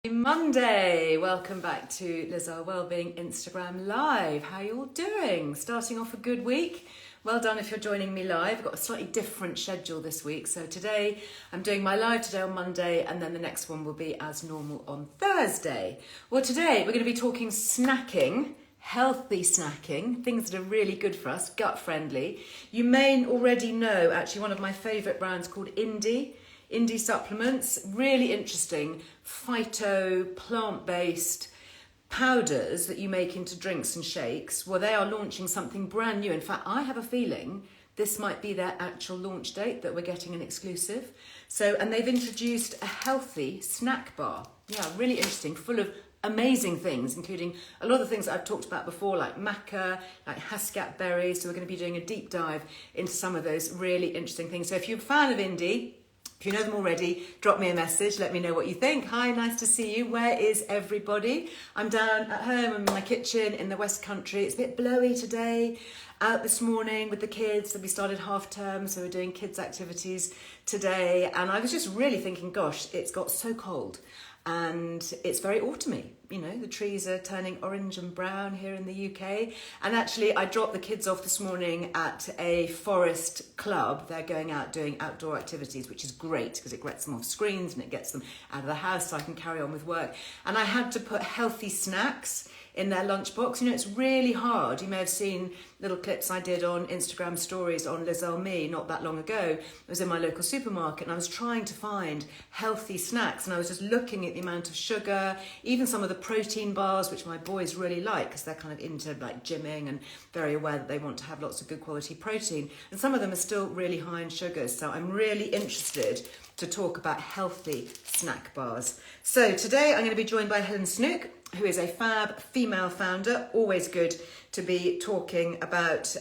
Monday, welcome back to Earle Wellbeing Instagram Live. How are you all doing? Starting off a good week. Well done if you're joining me live. I've got a slightly different schedule this week. So today I'm doing my live today on Monday, and then the next one will be as normal on Thursday. Well, today we're going to be talking snacking, healthy snacking, things that are really good for us, gut friendly. You may already know actually one of my favourite brands called Indie supplements, really interesting phyto, plant-based powders that you make into drinks and shakes. Well, they are launching something brand new. In fact, I have a feeling this might be their actual launch date that we're getting an exclusive. And they've introduced a healthy snack bar. Yeah, really interesting, full of amazing things, including a lot of the things that I've talked about before, like maca, like hascat berries. So we're going to be doing a deep dive into some of those really interesting things. So if you're a fan of Indie, if you know them already, drop me a message, let me know what you think. Hi, nice to see you. Where is everybody? I'm down at home in my kitchen in the West Country. It's a bit blowy today. Out this morning with the kids. We started half term, so we're doing kids activities today. And I was just really thinking, gosh, it's got so cold. And it's very autumny, you know, the trees are turning orange and brown here in the UK. And actually, I dropped the kids off this morning at a forest club. They're going out doing outdoor activities, which is great because it gets them off screens and it gets them out of the house so I can carry on with work. And I had to put healthy snacks in their lunchbox. You know, it's really hard. You may have seen little clips I did on Instagram stories on Earle Me not that long ago. I was in my local supermarket and I was trying to find healthy snacks, and I was just looking at the amount of sugar, even some of the protein bars, which my boys really like because they're kind of into like gymming and very aware that they want to have lots of good quality protein. And some of them are still really high in sugars. So I'm really interested to talk about healthy snack bars. So today I'm going to be joined by Helen Snook, who is a fab female founder. Always good to be talking about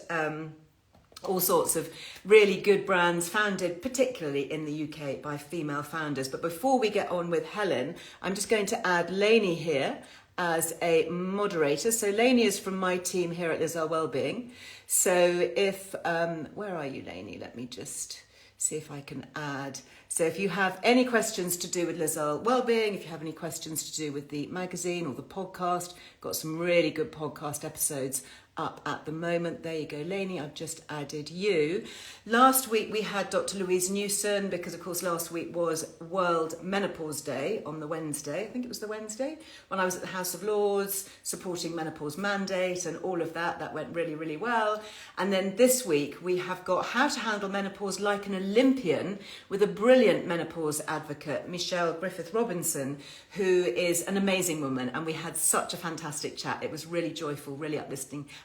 all sorts of really good brands founded particularly in the UK by female founders. But before we get on with Helen, I'm just going to add Lainey here as a moderator. So Lainey is from my team here at Earle Wellbeing. So if, where are you, Lainey? Let me just see if I can add. So if you have any questions to do with Earle Wellbeing, if you have any questions to do with the magazine or the podcast, got some really good podcast episodes up at the moment. There you go, Lainey, I've just added you. Last week we had Dr. Louise Newson, because of course last week was World Menopause Day on the Wednesday. I think it was the Wednesday, when I was at the House of Lords supporting menopause mandate and all of that. That went really, really well. And then this week we have got How to Handle Menopause Like an Olympian with a brilliant menopause advocate, Michelle Griffith-Robinson, who is an amazing woman. And we had such a fantastic chat. It was really joyful, really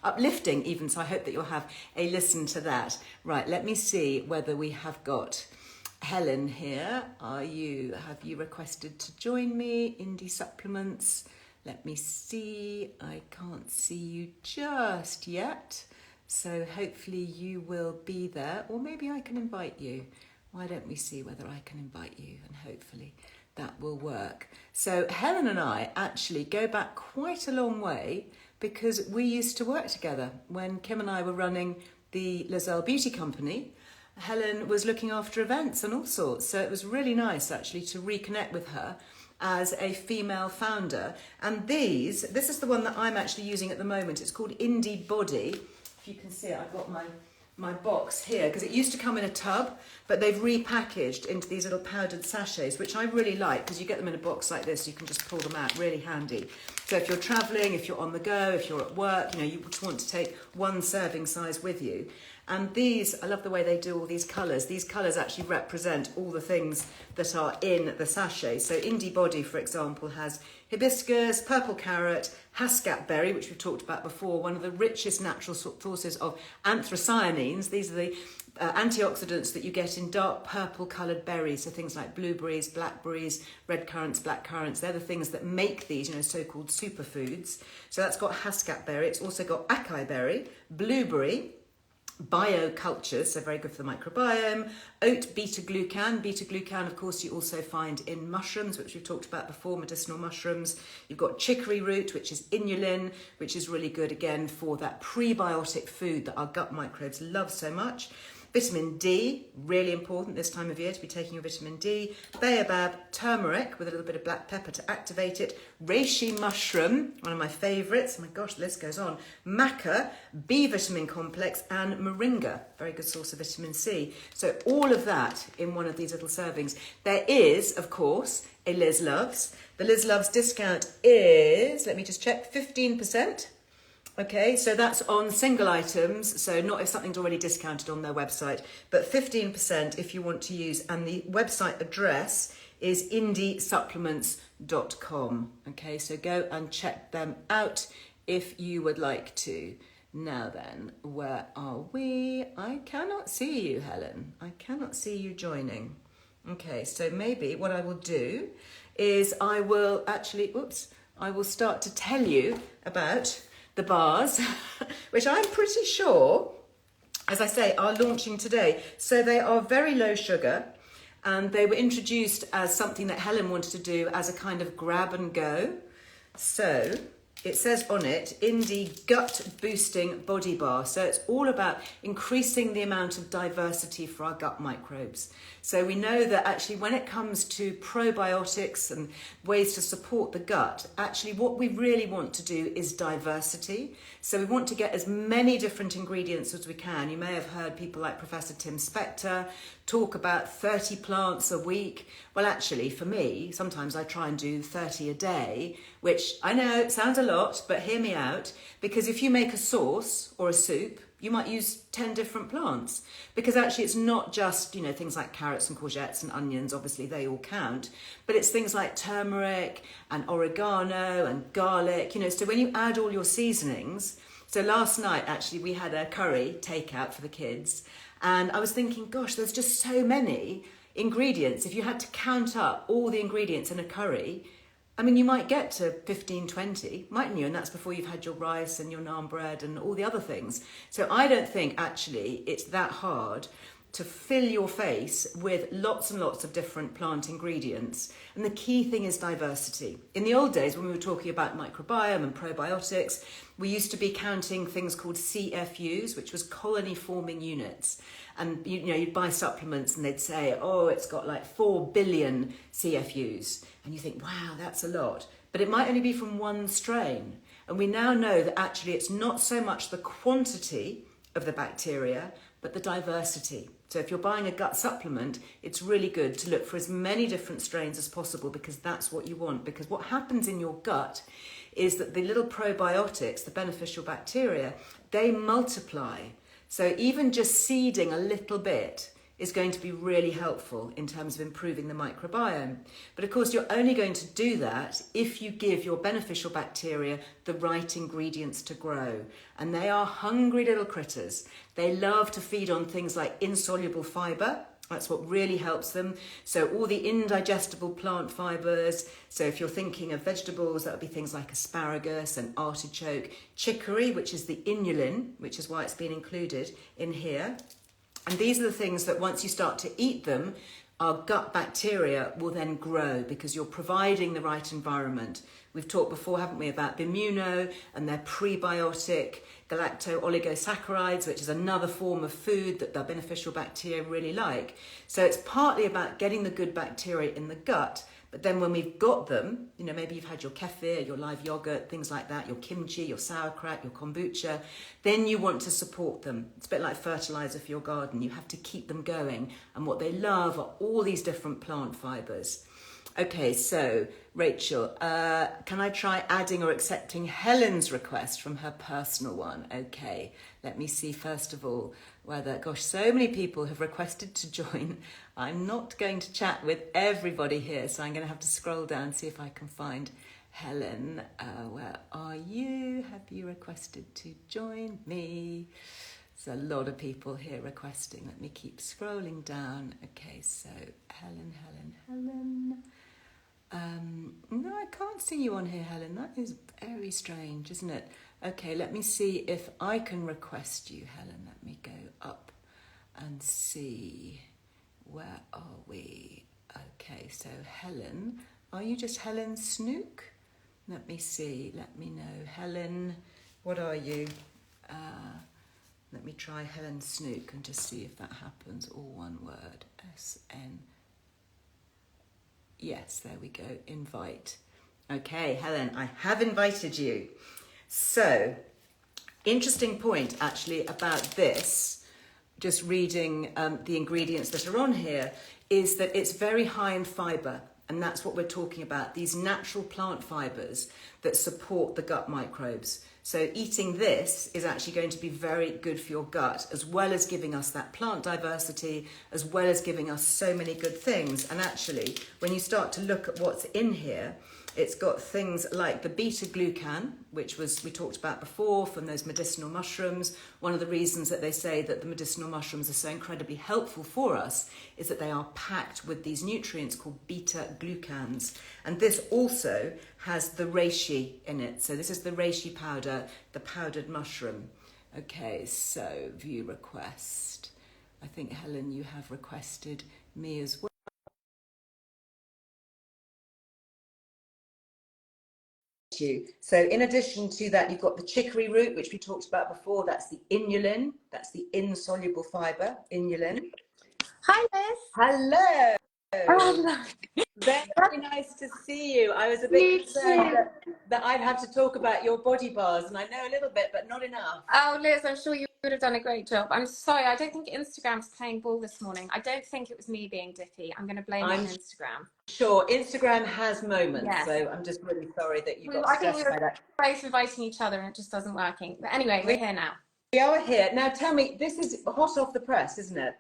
uplifting even, so I hope that you'll have a listen to that. Right, let me see whether we have got Helen here. Have you requested to join me? Indie supplements. Let me see. I can't see you just yet, so hopefully you will be there, or maybe I can invite you. Why don't we see whether I can invite you, and hopefully that will work. So Helen and I actually go back quite a long way, because we used to work together when Kim and I were running the Earle Beauty Company. Helen was looking after events and all sorts, so it was really nice actually to reconnect with her as a female founder. And this is the one that I'm actually using at the moment. It's called Indie Body. If you can see it, I've got my box here, because it used to come in a tub, but they've repackaged into these little powdered sachets, which I really like, because you get them in a box like this, you can just pull them out, really handy. So if you're traveling, if you're on the go, if you're at work, you know, you just want to take one serving size with you. And these, I love the way they do all these colours. These colours actually represent all the things that are in the sachet. So Indie Body, for example, has hibiscus, purple carrot, hascat berry, which we've talked about before, one of the richest natural sources of anthocyanins. These are the antioxidants that you get in dark purple coloured berries, so things like blueberries, blackberries, red currants, black currants. They're the things that make these, you know, so-called superfoods. So that's got hascat berry. It's also got acai berry, blueberry, biocultures, so very good for the microbiome, oat beta-glucan. Beta-glucan, of course, you also find in mushrooms, which we've talked about before, medicinal mushrooms. You've got chicory root, which is inulin, which is really good, again, for that prebiotic food that our gut microbes love so much. Vitamin D, really important this time of year to be taking your vitamin D. Baobab, turmeric with a little bit of black pepper to activate it. Reishi mushroom, one of my favourites. Oh my gosh, the list goes on. Maca, B vitamin complex, and moringa, very good source of vitamin C. So all of that in one of these little servings. There is, of course, a Liz Loves. The Liz Loves discount is, let me just check, 15%. Okay, so that's on single items, so not if something's already discounted on their website, but 15% if you want to use, and the website address is indiesupplements.com. Okay, so go and check them out if you would like to. Now then, where are we? I cannot see you, Helen. I cannot see you joining. Okay, so maybe what I will do is I will start to tell you about the bars, which I'm pretty sure, as I say, are launching today. So they are very low sugar, and they were introduced as something that Helen wanted to do as a kind of grab and go. So it says on it, Indie Gut Boosting Body Bar. So it's all about increasing the amount of diversity for our gut microbes. So we know that actually when it comes to probiotics and ways to support the gut, actually what we really want to do is diversity. So we want to get as many different ingredients as we can. You may have heard people like Professor Tim Spector talk about 30 plants a week. Well, actually, for me, sometimes I try and do 30 a day, which I know sounds a lot, but hear me out. Because if you make a sauce or a soup, you might use 10 different plants, because actually it's not just, things like carrots and courgettes and onions, obviously they all count, but it's things like turmeric and oregano and garlic, so when you add all your seasonings. So last night, actually, we had a curry takeout for the kids, and I was thinking, gosh, there's just so many ingredients. If you had to count up all the ingredients in a curry, you might get to 15, 20, mightn't you? And that's before you've had your rice and your naan bread and all the other things. So I don't think actually it's that hard to fill your face with lots and lots of different plant ingredients. And the key thing is diversity. In the old days, when we were talking about microbiome and probiotics, we used to be counting things called CFUs, which was colony forming units. And you'd buy supplements and they'd say, oh, it's got like 4 billion CFUs. And you think, wow, that's a lot. But it might only be from one strain. And we now know that actually it's not so much the quantity of the bacteria, but the diversity. So if you're buying a gut supplement, it's really good to look for as many different strains as possible, because that's what you want. Because what happens in your gut is that the little probiotics, the beneficial bacteria, they multiply. So even just seeding a little bit is going to be really helpful in terms of improving the microbiome. But of course, you're only going to do that if you give your beneficial bacteria the right ingredients to grow. And they are hungry little critters. They love to feed on things like insoluble fibre. That's what really helps them. So all the indigestible plant fibres. So if you're thinking of vegetables, that would be things like asparagus and artichoke, chicory, which is the inulin, which is why it's been included in here. And these are the things that once you start to eat them, our gut bacteria will then grow, because you're providing the right environment. We've talked before, haven't we, about Bimuno and their prebiotic galacto-oligosaccharides, which is another form of food that the beneficial bacteria really like. So it's partly about getting the good bacteria in the gut. But then when we've got them, maybe you've had your kefir, your live yogurt, things like that, your kimchi, your sauerkraut, your kombucha, then you want to support them. It's a bit like fertilizer for your garden. You have to keep them going. And what they love are all these different plant fibres. Okay, so Rachel, can I try adding or accepting Helen's request from her personal one? Okay, let me see first of all whether, gosh, so many people have requested to join. I'm not going to chat with everybody here, so I'm going to have to scroll down, see if I can find Helen. Where are you? Have you requested to join me? There's a lot of people here requesting. Let me keep scrolling down. Okay, so Helen. No, I can't see you on here, Helen. That is very strange, isn't it? Okay, let me see if I can request you, Helen. Let me go up and see. Where are we? Okay, so Helen, are you just Helen Snook? Let me see. Let me know. Helen, what are you? Let me try Helen Snook and just see if that happens. All one word. SN. Yes, there we go. Invite. Okay, Helen, I have invited you. So, interesting point actually about this, just reading the ingredients that are on here, is that it's very high in fibre. And that's what we're talking about, these natural plant fibres that support the gut microbes. So eating this is actually going to be very good for your gut, as well as giving us that plant diversity, as well as giving us so many good things. And actually, when you start to look at what's in here, it's got things like the beta-glucan, which we talked about before from those medicinal mushrooms. One of the reasons that they say that the medicinal mushrooms are so incredibly helpful for us is that they are packed with these nutrients called beta-glucans. And this also has the reishi in it. So this is the reishi powder, the powdered mushroom. Okay, so view request. I think, Helen, you have requested me as well. So in addition to that, you've got the chicory root, which we talked about before. That's the inulin. That's the insoluble fibre, inulin. Hi, Liz. Hello. Oh, Very nice to see you. I was a bit concerned that I'd have to talk about your body bars, and I know a little bit, but not enough. Oh, Liz, I'm sure you would have done a great job. I'm sorry, I don't think Instagram's playing ball this morning. I don't think it was me being dippy. I'm going to blame it on Instagram. Sure, Instagram has moments, yes. So I'm just really sorry that you got I think stressed we by that. both inviting each other and it just doesn't working. But anyway, we're here now. We are here. Now tell me, this is hot off the press, isn't it?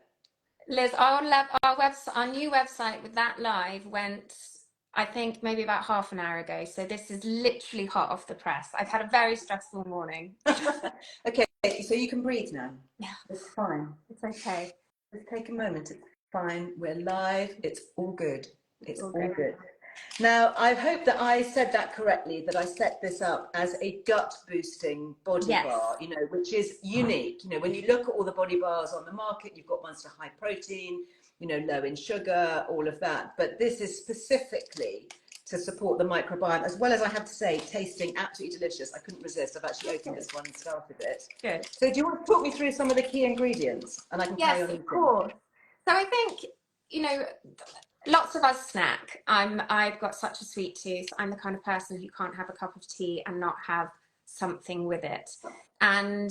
Liz, our new website with that live went, I think, maybe about half an hour ago. So this is literally hot off the press. I've had a very stressful morning. Okay, so you can breathe now. Yeah. It's fine. It's okay. Just take a moment. It's fine. We're live. It's all good. It's all good. Now, I hope that I said that correctly, that I set this up as a gut boosting body bar, you know, which is unique. You know, when you look at all the body bars on the market, you've got ones to high protein, you know, low in sugar, all of that. But this is specifically to support the microbiome, as well as, I have to say, tasting absolutely delicious. I couldn't resist. I've actually opened this one and started it. Good. So do you want to talk me through some of the key ingredients? And I can carry on eating. Yes, of course. So I think, you know, lots of us snack. I've got such a sweet tooth. I'm the kind of person who can't have a cup of tea and not have something with it. And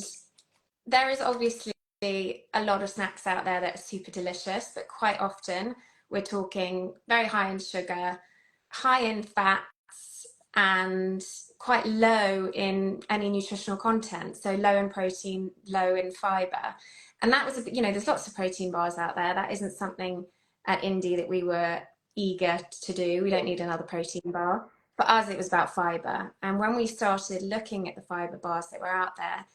there is obviously a lot of snacks out there that are super delicious, but quite often we're talking very high in sugar, high in fats, and quite low in any nutritional content. So low in protein, low in fiber. And that was, you know, there's lots of protein bars out there. That isn't something at Indie that we were eager to do. We don't need another protein bar. For us, it was about fiber. And when we started looking at the fiber bars that were out there,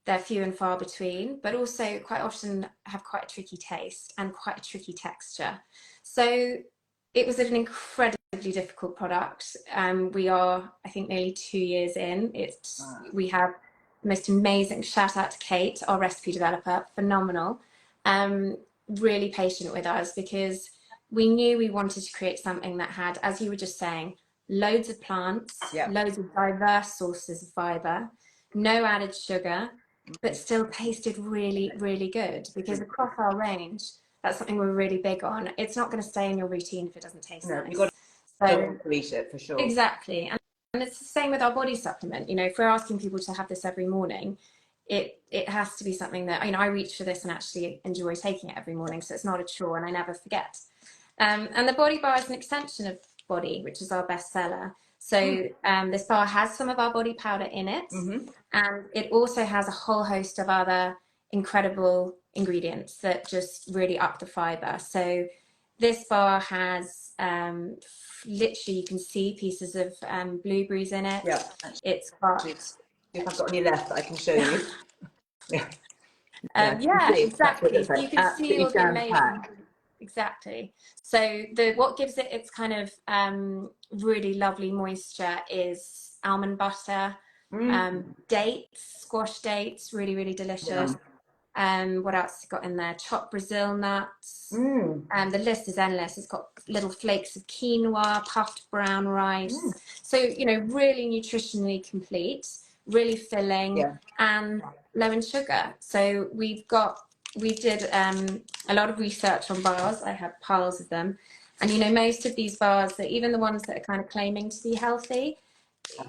they're few and far between, but also quite often have quite a tricky taste and quite a tricky texture. So it was an incredibly difficult product. We are, I think, nearly 2 years in. We have the most amazing, shout out to Kate, our recipe developer, phenomenal. Really patient with us, because we knew we wanted to create something that had, as you were just saying, loads of plants, loads of diverse sources of fiber, no added sugar, but still tasted really, really good. Because across our range, that's something we're really big on. It's not going to stay in your routine if it doesn't taste nice. You've got to eat it for sure. Exactly. And it's the same with our body supplement. You know, if we're asking people to have this every morning, it has to be something that, you know, I reach for this and actually enjoy taking it every morning. So it's not a chore and I never forget. And the body bar is an extension of body, which is our best seller. So this bar has some of our body powder in it. And it also has a whole host of other incredible ingredients that just really up the fiber. So this bar has literally, you can see pieces of blueberries in it. Yeah. It's got... If I've got any left, I can show you. Exactly. So you can see all the amazing... packed. Exactly. So what gives it its kind of really lovely moisture is almond butter, dates, squash dates, really, really delicious. What else has it got in there? Chopped Brazil nuts. The list is endless. It's got little flakes of quinoa, puffed brown rice. So, you know, really nutritionally complete, really filling. And low in sugar. So we did a lot of research on bars. I have piles of them. And, you know, most of these bars, that even the ones that are kind of claiming to be healthy,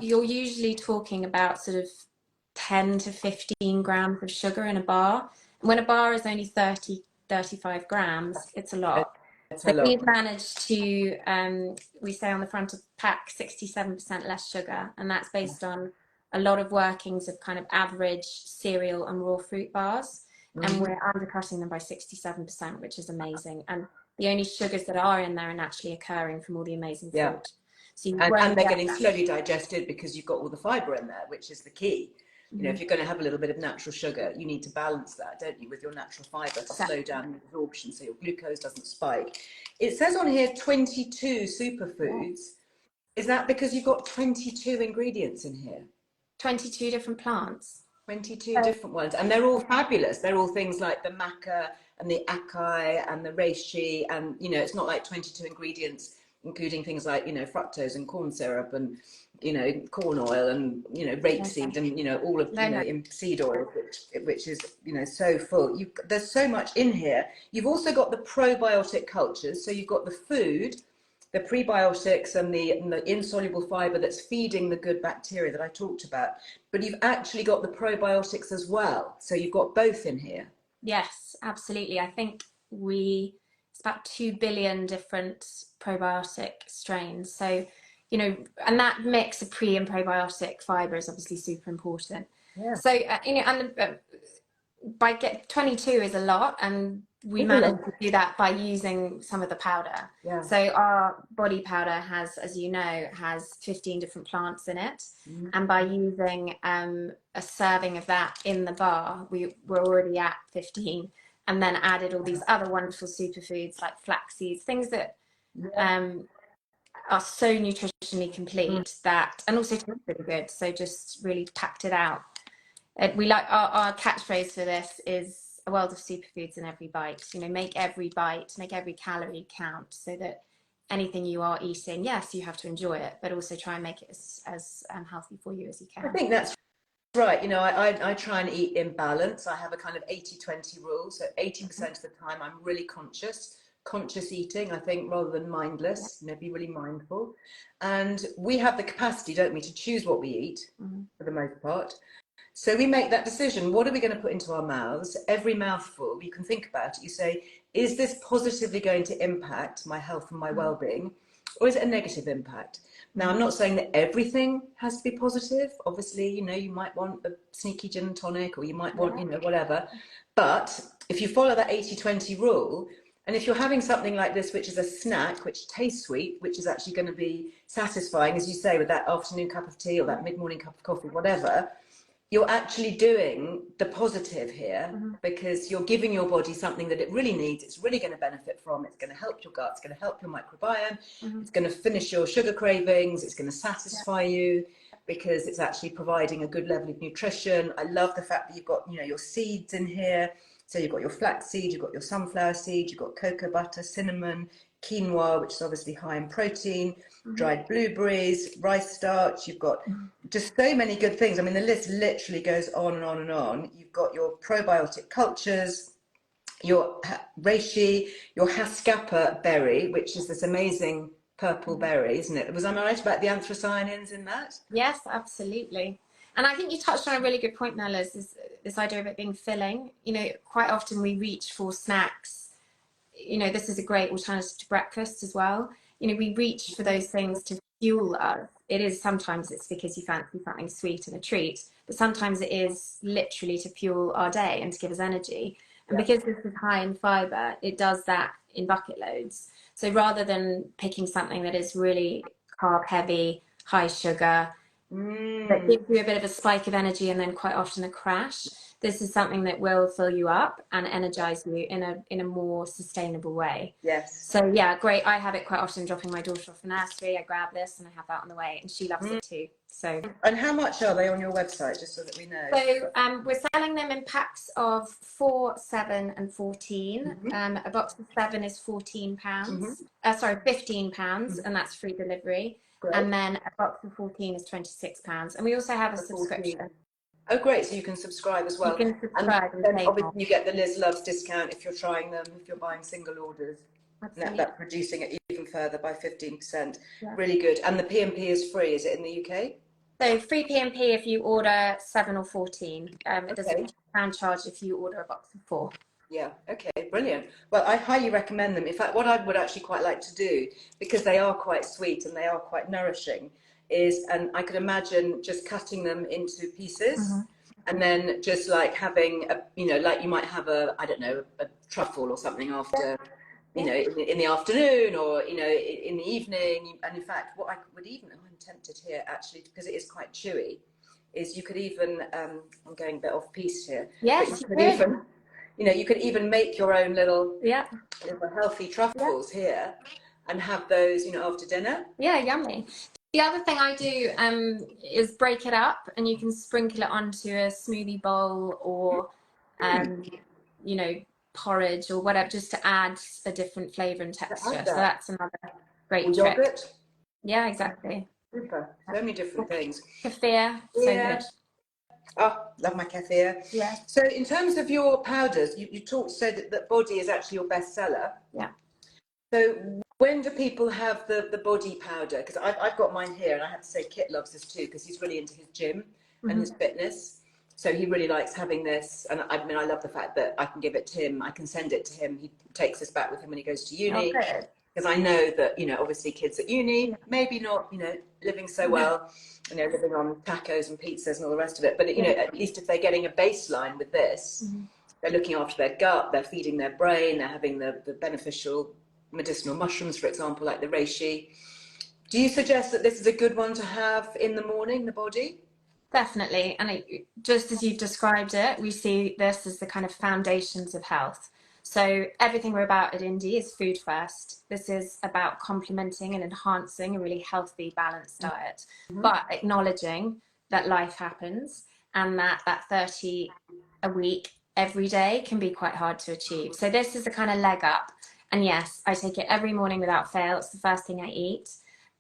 you're usually talking about sort of 10 to 15 grams of sugar in a bar. When a bar is only 35 grams, it's a lot. So we've managed to, we say on the front of the pack, 67% less sugar. And that's based on a lot of workings of kind of average cereal and raw fruit bars. And we're undercutting them by 67%, which is amazing. And the only sugars that are in there are naturally occurring from all the amazing fruit. So and they're getting slowly digested because you've got all the fibre in there, which is the key. You know, if you're going to have a little bit of natural sugar, you need to balance that, don't you, with your natural fibre to slow down the absorption so your glucose doesn't spike. It says on here 22 superfoods. Is that because you've got 22 ingredients in here? 22 different plants. 22 different ones, and they're all fabulous. They're all things like the maca and the acai and the reishi, and you know, it's not like 22 ingredients including things like, you know, fructose and corn syrup and, you know, corn oil and, you know, rapeseed and, you know, all of, you know, in seed oil, which is, you know, so full. There's so much in here. You've also got the probiotic cultures, so you've got the food, the prebiotics and the insoluble fibre that's feeding the good bacteria that I talked about, but you've actually got the probiotics as well. So you've got both in here. Yes, absolutely. I think it's about 2 billion different probiotic strains. So, you know, and that mix of pre and probiotic fibre is obviously super important. Yeah. So, you know, and by 22 is a lot, and we managed to do that by using some of the powder. Yeah. So our body powder has, as you know, has 15 different plants in it. And by using a serving of that in the bar, we were already at 15, and then added all these other wonderful superfoods like flax seeds, things that are so nutritionally complete that, and also taste really good. So just really packed it out. We like our catchphrase for this is a world of superfoods in every bite. You know, make every bite, make every calorie count, so that anything you are eating, yes, you have to enjoy it, but also try and make it as healthy for you as you can. I think that's right. You know, I try and eat in balance. I have a kind of 80-20 rule. So 80% of the time I'm really conscious eating, I think, rather than mindless. You know, be really mindful. And we have the capacity, don't we, to choose what we eat for the most part. So we make that decision. What are we going to put into our mouths? Every mouthful, you can think about it. You say, is this positively going to impact my health and my well-being, or is it a negative impact? Now, I'm not saying that everything has to be positive. Obviously, you know, you might want a sneaky gin and tonic, or you might want, you know, whatever. But if you follow that 80-20 rule, and if you're having something like this, which is a snack, which tastes sweet, which is actually going to be satisfying, as you say, with that afternoon cup of tea or that mid-morning cup of coffee, whatever, you're actually doing the positive here, because you're giving your body something that it really needs. It's really going to benefit from. It's going to help your gut. It's going to help your microbiome. It's going to finish your sugar cravings. It's going to satisfy you, because it's actually providing a good level of nutrition. I love the fact that you've got, you know, your seeds in here. So you've got your flax seed, you've got your sunflower seed, you've got cocoa butter, cinnamon, quinoa, which is obviously high in protein, dried blueberries, rice starch. You've got just so many good things. I mean, the list literally goes on and on and on. You've got your probiotic cultures, your reishi, your haskapa berry, which is this amazing purple berry, isn't it? Was I right about the anthocyanins in that? Yes, absolutely. And I think you touched on a really good point there, Liz, is this idea of it being filling. You know, quite often we reach for snacks. You know, this is a great alternative to breakfast as well. You know, we reach for those things to fuel us. It is, sometimes it's because you fancy something sweet and a treat, but sometimes it is literally to fuel our day and to give us energy. And because this is high in fibre, it does that in bucket loads. So rather than picking something that is really carb heavy, high sugar, that gives you a bit of a spike of energy and then quite often a crash, this is something that will fill you up and energize you in a more sustainable way. Yes. So yeah, great. I have it quite often dropping my daughter off the nursery. I grab this and I have that on the way, and she loves it too. So. And how much are they on your website, just so that we know? So we're selling them in packs of 4, 7 and 14. A box of 7 is £14. Sorry, £15, and that's free delivery. Great. And then a box of 14 is £26. And we also have a subscription. Oh, great. So you can subscribe as You well. can And subscribe and then pay more. obviously you get the Liz Loves discount if you're trying them, if you're buying single orders. Absolutely. That's reducing it even further by 15%. Yeah. Really good. And the P&P is free, is it, in the UK? So free P&P if you order 7 or 14. It Okay. doesn't pound charge if you order a box of 4. Yeah, okay, brilliant. Well, I highly recommend them. In fact, what I would actually quite like to do, because they are quite sweet and they are quite nourishing, is, and I could imagine just cutting them into pieces and then just like having a, you know, like you might have a, I don't know, a truffle or something after, you know, in the afternoon or, you know, in the evening. And in fact, what I would even, oh, I'm tempted here actually, because it is quite chewy, is you could even, I'm going a bit off piece here. Yes, but you could even, you know, you could even make your own little healthy truffles here and have those, you know, after dinner. Yeah, yummy. The other thing I do is break it up, and you can sprinkle it onto a smoothie bowl or, you know, porridge or whatever, just to add a different flavour and texture. So that's another great trick. Yogurt. Yeah, exactly. Super. So many different things. Kefir, so good. Oh, love my kefir. Yeah. So in said of your powders, you said that body is actually your best seller. Yeah. So when do people have the body powder? Because I've got mine here, and I have to say Kit loves this too, because he's really into his gym and his fitness. So he really likes having this. And I mean, I love the fact that I can give it to him. I can send it to him. He takes this back with him when he goes to uni. Because I know that, you know, obviously kids at uni, maybe not, you know, living so well, you know, living on tacos and pizzas and all the rest of it. But, you know, at least if they're getting a baseline with this, they're looking after their gut, they're feeding their brain, they're having the beneficial medicinal mushrooms, for example, like the reishi. Do you suggest that this is a good one to have in the morning, the body? Definitely. And just as you've described it, we see this as the kind of foundations of health. So everything we're about at Indie is food first. This is about complementing and enhancing a really healthy, balanced diet, but acknowledging that life happens and that 30 a week every day can be quite hard to achieve. So this is a kind of leg up. And yes, I take it every morning without fail. It's the first thing I eat.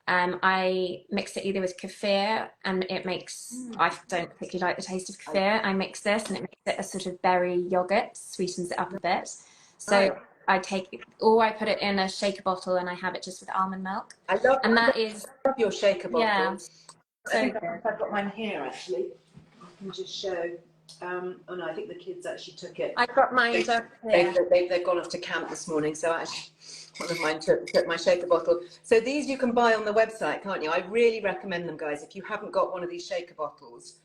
I mix it either with kefir, and it makes, I don't particularly like the taste of kefir. I mix this and it makes it a sort of berry yogurt, sweetens it up a bit. So I take it, or I put it in a shaker bottle and I have it just with almond milk. I love your shaker bottle. Yeah. So I've got mine here actually. I can just show. Oh no, I think the kids actually took it. I've got mine. They've gone off to camp this morning, so actually one of mine took my shaker bottle. So these you can buy on the website, can't you? I really recommend them, guys. If you haven't got one of these shaker bottles,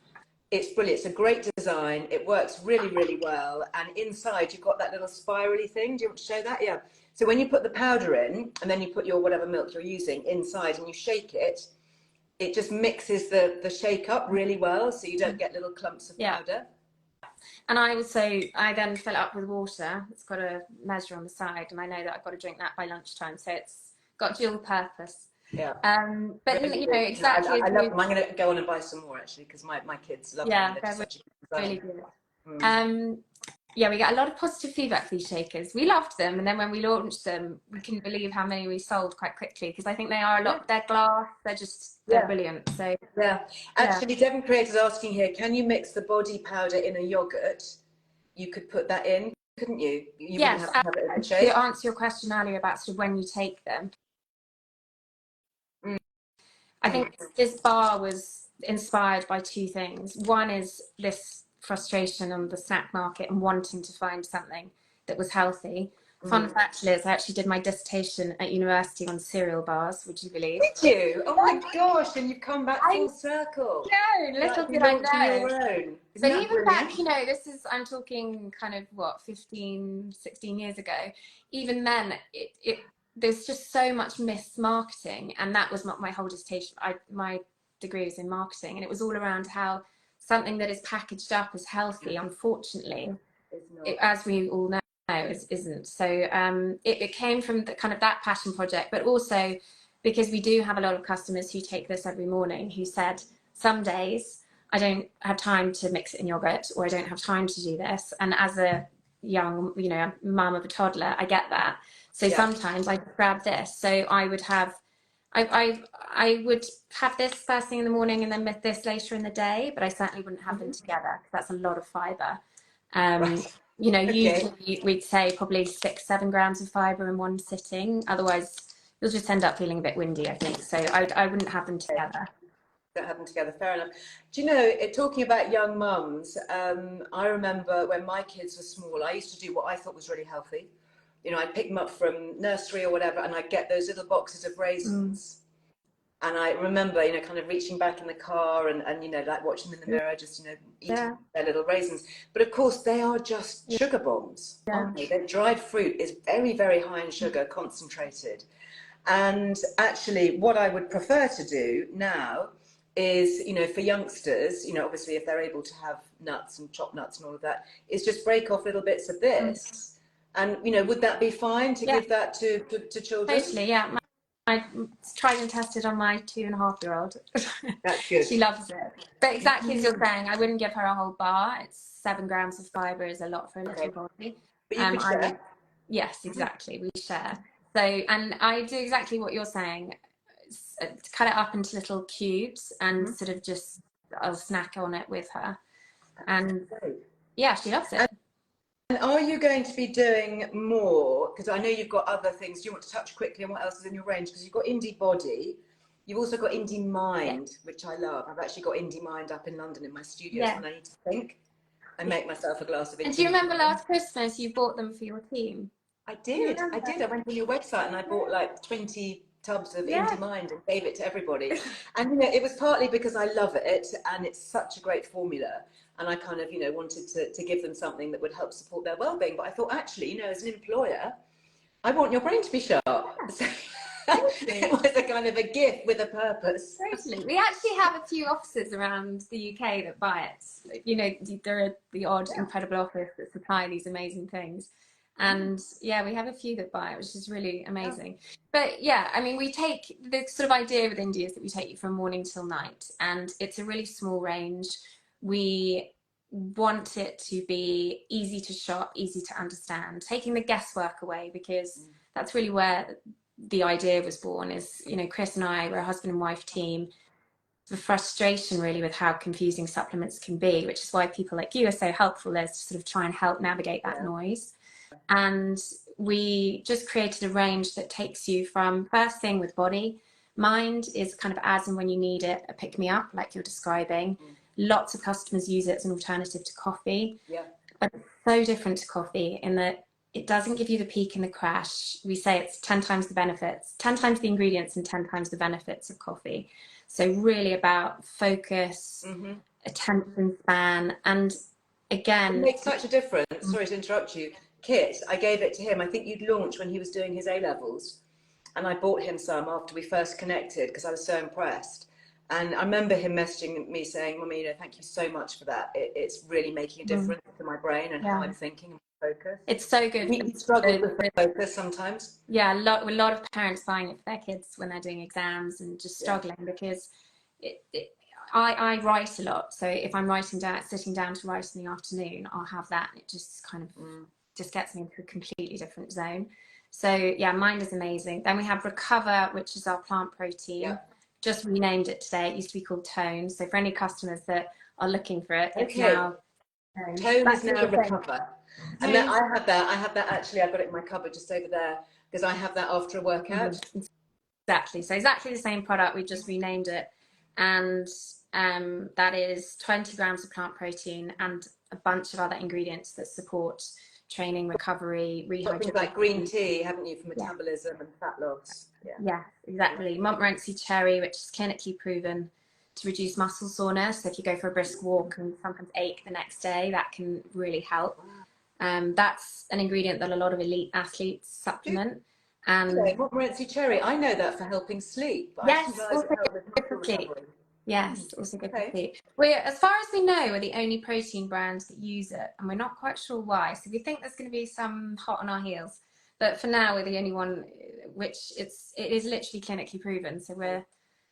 it's brilliant. It's a great design. It works really, really well. And inside you've got that little spirally thing. Do you want to show that? Yeah. So when you put the powder in, and then you put your whatever milk you're using inside, and you shake it, it just mixes the shake up really well, so you don't get little clumps of powder. And I then fill it up with water. It's got a measure on the side, and I know that I've got to drink that by lunchtime, so it's got dual purpose. Yeah. But really, you know, exactly. I love them. I'm going to go on and buy some more actually, because my kids love them. They're really good. Yeah, we get a lot of positive feedback for these shakers. We loved them, and then when we launched them, we couldn't believe how many we sold quite quickly, because I think they are they're glass, they're brilliant. So actually, Devon Creator's asking here, can you mix the body powder in a yogurt? You could put that in, couldn't you? Yes. Wouldn't have to have it in a shake. To answer your question earlier about sort of when you take them, I think this bar was inspired by two things. One is this frustration on the snack market and wanting to find something that was healthy. Fun fact is, I actually did my dissertation at university on cereal bars, would you believe? Did you? Oh my gosh, and you've come back full circle. No, little did I know. But even back, you know, I'm talking kind of, 15, 16 years ago. Even then, there's just so much mismarketing, and that was not my whole dissertation. My degree was in marketing, and it was all around how something that is packaged up as healthy, unfortunately, as we all know, isn't. So it came from the kind of that passion project, but also because we do have a lot of customers who take this every morning, who said, some days I don't have time to mix it in yogurt, or I don't have time to do this. And as a young, you know, mum of a toddler, I get that. So sometimes I grab this. So I would have I would have this first thing in the morning and then with this later in the day, but I certainly wouldn't have them together because that's a lot of fibre. Right. You know, Okay. usually we'd say probably 6-7 grams of fibre in one sitting. Otherwise, you'll just end up feeling a bit windy, I think. So I wouldn't have them together. Don't have them together, fair enough. Do you know, talking about young mums, I remember when my kids were small, I used to do what I thought was really healthy. You know, I'd pick them up from nursery or whatever, and I'd get those little boxes of raisins. And I remember, you know, kind of reaching back in the car and you know, like watching them in the mirror, just, you know, eating their little raisins. But of course, they are just sugar bombs, aren't they? Their dried fruit is very, very high in sugar, concentrated. And actually, what I would prefer to do now is, you know, for youngsters, you know, obviously if they're able to have nuts and chopped nuts and all of that, is just break off little bits of this. And, you know, would that be fine to give that to children? Totally, yeah. I tried and tested on my 2.5-year-old. That's good. She loves it. But exactly as you're saying, I wouldn't give her a whole bar. It's 7 grams of fibre is a lot for a little body. But you could share. Yes, exactly. We share. So, and I do exactly what you're saying. Cut it up into little cubes and sort of just I'll snack on it with her. And yeah, she loves it. And are you going to be doing more? Because I know you've got other things. Do you want to touch quickly on what else is in your range? Because you've got Indie Body. You've also got Indie Mind, which I love. I've actually got Indie Mind up in London in my studio when I need to think. I make myself a glass of Indie. And do you remember last Christmas you bought them for your team? I did. I went on your website and I bought like 20 tubs of Indie Mind and gave it to everybody. And you know, it was partly because I love it and it's such a great formula. And I kind of, you know, wanted to give them something that would help support their well-being. But I thought, actually, you know, as an employer, I want your brain to be sharp. So it was a kind of a gift with a purpose. Totally. We actually have a few offices around the UK that buy it. You know, there are the odd incredible office that supply these amazing things. And yeah, we have a few that buy it, which is really amazing. But yeah, I mean, we take the sort of idea with Indie is that we take you from morning till night, and it's a really small range. We want it to be easy to shop, easy to understand, taking the guesswork away, because that's really where the idea was born. Is, you know, Chris and I, we're a husband and wife team. The frustration really with how confusing supplements can be, which is why people like you are so helpful, is to sort of try and help navigate that noise. And we just created a range that takes you from first thing with Body. Mind is kind of as and when you need it, a pick me up, like you're describing. Lots of customers use it as an alternative to coffee. But it's so different to coffee in that it doesn't give you the peak and the crash. We say it's 10 times the benefits, 10 times the ingredients and 10 times the benefits of coffee. So really about focus, attention span, and again... It makes such a difference. Sorry to interrupt you. Kit, I gave it to him. I think you'd launched when he was doing his A-levels. And I bought him some after we first connected because I was so impressed. And I remember him messaging me saying, Mummy, you know, thank you so much for that. It's really making a difference to my brain and how I'm thinking and focus. It's so good. We struggle with focus sometimes. Yeah, a lot of parents buying it for their kids when they're doing exams and just struggling because I write a lot. So if I'm sitting down to write in the afternoon, I'll have that. And it just kind of just gets me into a completely different zone. So yeah, Mind is amazing. Then we have Recover, which is our plant protein. Just renamed it today. It used to be called Tone. So for any customers that are looking for it, it's now Tone is now Recover. And then I have that actually, I've got it in my cupboard just over there because I have that after a workout. Exactly. So exactly the same product. We just renamed it. And that is 20 grams of plant protein and a bunch of other ingredients that support training, recovery, rehydration. Things like green tea, haven't you, for metabolism and fat loss? Yeah, exactly. Montmorency cherry, which is clinically proven to reduce muscle soreness. So if you go for a brisk walk and sometimes ache the next day, that can really help. That's an ingredient that a lot of elite athletes supplement. And Montmorency cherry, I know that for helping sleep. Yes, also good for sleep. Yes, also good for sleep. As far as we know, we're the only protein brands that use it, and we're not quite sure why. So we think there's going to be some hot on our heels, but for now we're the only one which it is literally clinically proven. So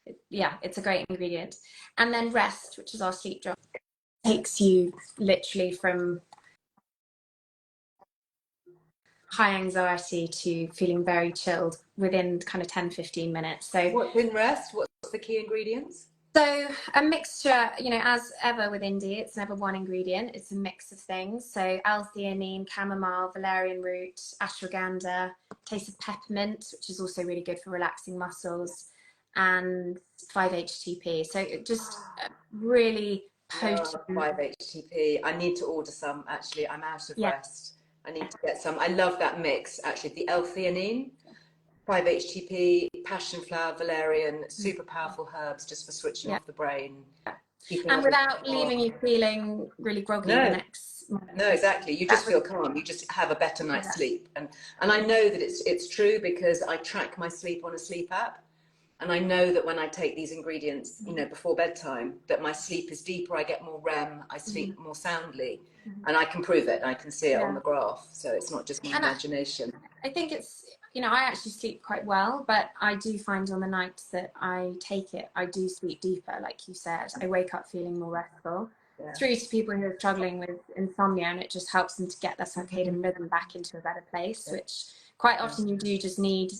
it's a great ingredient. And then Rest, which is our sleep drop, takes you literally from high anxiety to feeling very chilled within kind of 10-15 minutes. So what's in rest? What's the key ingredients? So a mixture, you know, as ever with Indie, it's never one ingredient, it's a mix of things. So L-theanine, chamomile, valerian root, ashwagandha, taste of peppermint, which is also really good for relaxing muscles, and 5-HTP. So it just really potent. 5-HTP. I need to order some, actually. I'm out of Yeah. rest. I need to get some. I love that mix, actually. The L-theanine, 5-HTP, passion flower, valerian, super powerful herbs just for switching off the brain. And without leaving you feeling really groggy the next morning. No, exactly. You just feel calm. You just have a better night's sleep. And I know that it's true because I track my sleep on a sleep app. And I know that when I take these ingredients, you know, before bedtime, that my sleep is deeper, I get more REM, I sleep more soundly. And I can prove it. I can see it on the graph. So it's not just my imagination. I think it's, you know, I actually sleep quite well, but I do find on the nights that I take it, I do sleep deeper, like you said. I wake up feeling more restful. Through to people who are struggling with insomnia, and it just helps them to get their circadian rhythm back into a better place, which quite often you do just need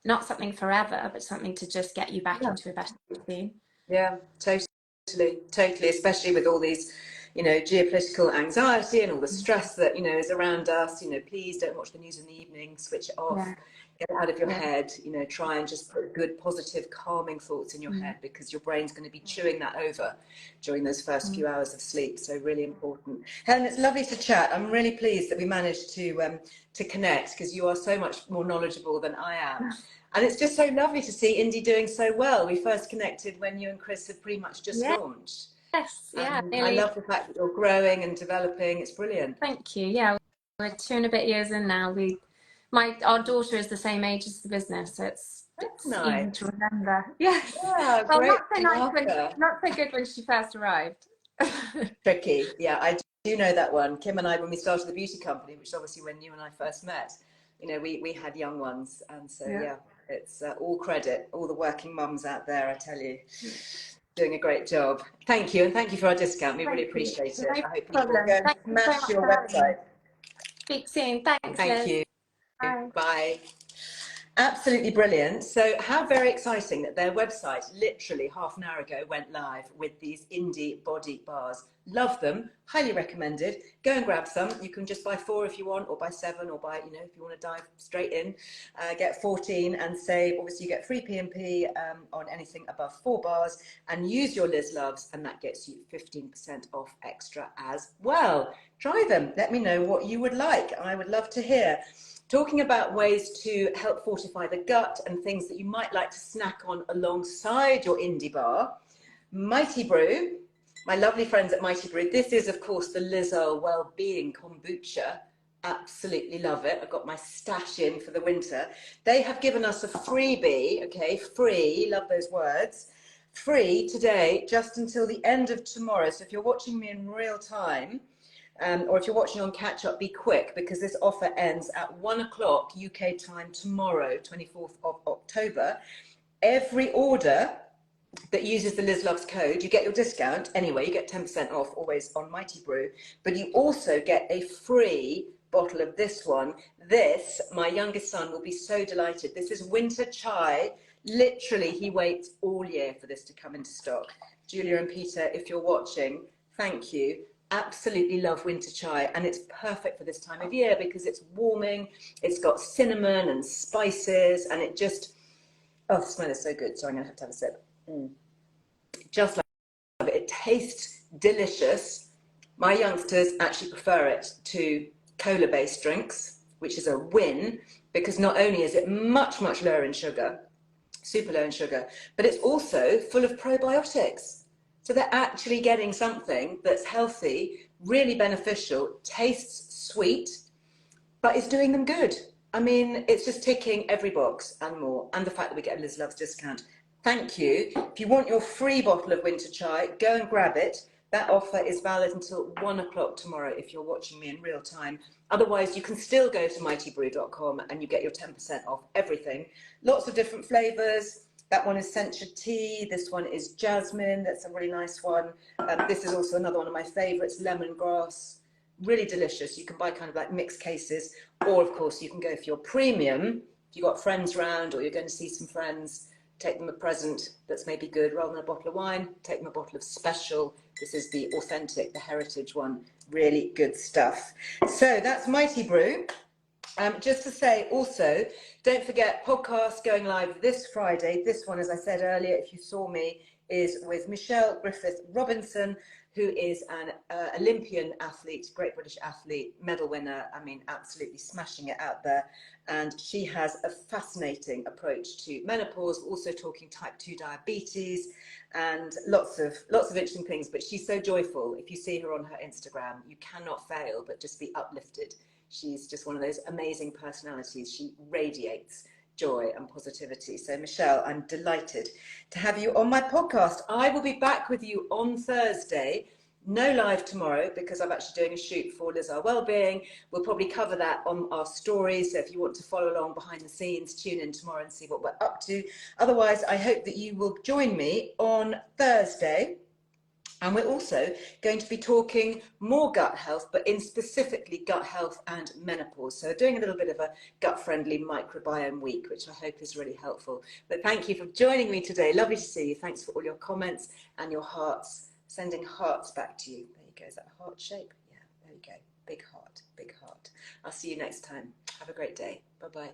not something forever, but something to just get you back into a better routine. Yeah, totally, especially with all these, you know, geopolitical anxiety and all the stress that, you know, is around us. You know, please don't watch the news in the evening, switch it off, get it out of your head, you know, try and just put good, positive, calming thoughts in your head, because your brain's going to be chewing that over during those first few hours of sleep. So really important. Helen, it's lovely to chat. I'm really pleased that we managed to connect, because you are so much more knowledgeable than I am. And it's just so lovely to see Indie doing so well. We first connected when you and Chris had pretty much just launched. Yes, yeah. I love the fact that you're growing and developing. It's brilliant. Thank you. Yeah, we're 2 and a bit years in now. Our daughter is the same age as the business, so it's nice. easy to remember. Yes. Yeah, well, great. not so good when she first arrived. Tricky. Yeah, I do know that one. Kim and I, when we started the beauty company, which is obviously when you and I first met, you know, we had young ones, and so it's all credit, all the working mums out there, I tell you. Doing a great job. Thank you, and thank you for our discount. We really appreciate it. No I hope people problem. go and smash your website. Speak soon. Thanks, Thank Liz. you. Bye. Bye. Absolutely brilliant. So how very exciting that their website literally half an hour ago went live with these Indie body bars. Love them, highly recommended. Go and grab some. You can just buy 4 if you want, or buy 7, or buy, you know, if you want to dive straight in, get 14 and save. Obviously you get free P&P on anything above 4 bars, and use your Liz Loves, and that gets you 15% off extra as well. Try them. Let me know what you would like. I would love to hear. Talking about ways to help fortify the gut and things that you might like to snack on alongside your Indie bar. Mighty Brew, my lovely friends at Mighty Brew. This is, of course, the Earle Wellbeing kombucha. Absolutely love it. I've got my stash in for the winter. They have given us a freebie, okay, free, love those words, free today, just until the end of tomorrow. So if you're watching me in real time, or if you're watching on catch up, be quick, because this offer ends at 1 o'clock UK time tomorrow, 24th of October. Every order that uses the Liz Loves code, you get your discount anyway. You get 10% off always on Mighty Brew, but you also get a free bottle of this one. This, my youngest son will be so delighted. This is winter chai. Literally, he waits all year for this to come into stock. Julia and Peter, if you're watching, thank you. Absolutely love winter chai, and it's perfect for this time of year because it's warming, it's got cinnamon and spices, and it just, oh, the smell is so good. So I'm gonna have to have a sip. Just love it. It tastes delicious. My youngsters actually prefer it to cola-based drinks, which is a win, because not only is it much lower in sugar, super low in sugar, but it's also full of probiotics. So they're actually getting something that's healthy, really beneficial, tastes sweet, but is doing them good. I mean, it's just ticking every box and more. And the fact that we get a Liz Loves discount. Thank you. If you want your free bottle of winter chai, go and grab it. That offer is valid until 1 o'clock tomorrow if you're watching me in real time. Otherwise, you can still go to mightybrew.com and you get your 10% off everything. Lots of different flavours. That one is Sencha tea. This one is jasmine. That's a really nice one. This is also another one of my favourites, lemongrass. really delicious. You can buy kind of like mixed cases, or of course you can go for your premium. If you've got friends round or you're going to see some friends, take them a present that's maybe good. Rather than a bottle of wine, take them a bottle of special. This is the authentic, the heritage one. Really good stuff. So that's Mighty Brew. Just to say also, don't forget podcast going live this Friday. This one, as I said earlier, if you saw me, is with Michelle Griffith Robinson, who is an Olympian athlete, great British athlete, medal winner. I mean, absolutely smashing it out there. And she has a fascinating approach to menopause, also talking type 2 diabetes and lots of interesting things. But she's so joyful. If you see her on her Instagram, you cannot fail but just be uplifted. She's just one of those amazing personalities. She radiates joy and positivity. So Michelle, I'm delighted to have you on my podcast. I will be back with you on Thursday. No live tomorrow because I'm actually doing a shoot for Earle Wellbeing. We'll probably cover that on our stories. So if you want to follow along behind the scenes, tune in tomorrow and see what we're up to. Otherwise, I hope that you will join me on Thursday. And we're also going to be talking more gut health, but in specifically gut health and menopause. So doing a little bit of a gut-friendly microbiome week, which I hope is really helpful. But thank you for joining me today. Lovely to see you. Thanks for all your comments and your hearts. Sending hearts back to you. There you go. Is that a heart shape? Yeah, there you go. Big heart, big heart. I'll see you next time. Have a great day. Bye-bye.